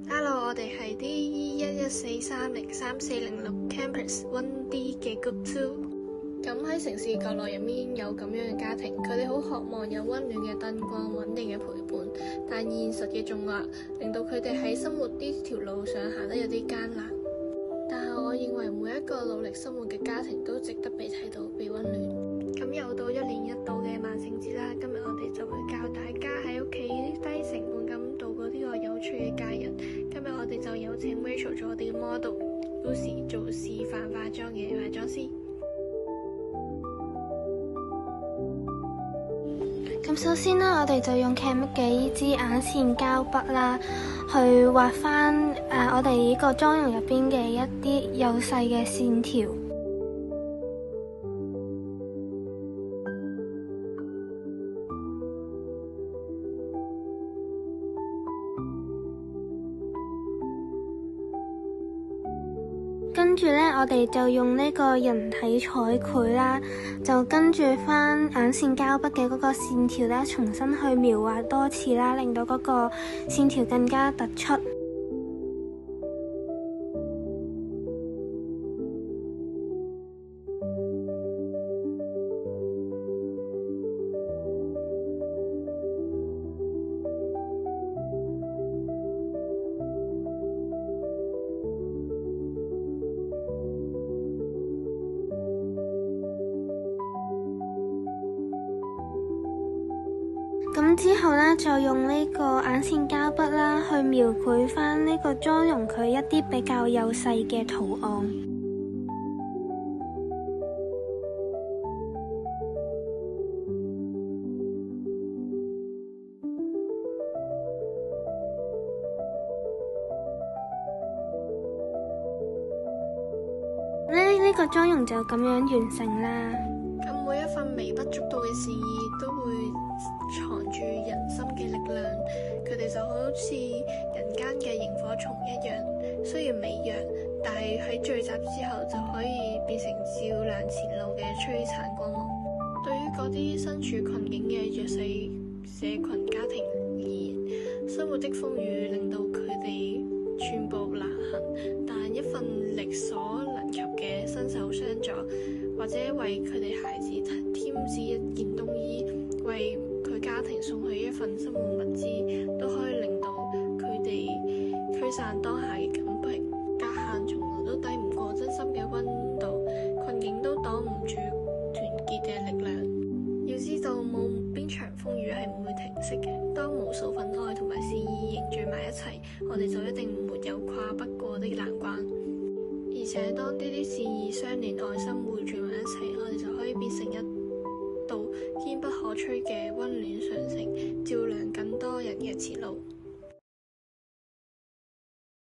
Hello， 我哋係 D114303406 Campus 1D 嘅 Group 2。咁喺城市角落入面有咁樣嘅家庭，佢哋好渴望有溫暖嘅燈光、穩定嘅陪伴，但現實嘅重壓令到佢哋喺生活呢條路上行得有啲艱難。但係我認為每一個努力生活嘅家庭都值得被睇到、被溫暖。咁又到1年1度嘅萬聖節啦，今日我哋就會教大家喺屋企低成本咁度過呢個有趣嘅假日。今日我哋就有請 Rachel 做我哋嘅 model，Lucy 做示範化妝嘅化妝師。咁首先啦，我哋就用 Cambook 嘅呢支眼線膠筆啦，去畫翻我哋呢個妝容入邊嘅一啲幼細嘅線條。跟住呢，我哋就用呢個人體彩繪啦，就跟住翻眼線膠筆嘅嗰個線條咧，重新去描畫多次啦，令到嗰個線條更加突出。咁之後呢，就用呢個眼線膠筆啦，去描繪翻呢個妝容佢一啲比較幼細嘅圖案。呢個妝容就咁樣完成啦。咁每一份微不足道嘅善意都會藏住人心嘅力量，佢哋就好似人間嘅螢火蟲一樣，雖然微弱，但係喺聚集之後就可以變成照亮前路嘅璀璨光芒。對於嗰啲身處困境嘅弱勢社群家庭而言，生活的風雨令到佢哋寸步難行，但一份力所能及嘅伸手相助，或者為佢哋孩子添置一件冬衣，為佢家庭送去一份生活物資，都可以令到佢哋驅散當下嘅緊迫。隔閡從來都抵唔過真心嘅溫度，困境都擋唔住團結嘅力量。要知道冇邊場風雨係唔會停息嘅，當無數份愛同埋善意凝聚埋一齊，我哋就一定沒有跨不過的難關。而且當呢啲善意相連、愛心匯聚埋一齊，我哋就可以變成一道堅不可摧嘅溫暖上繩，照亮更多人嘅前路。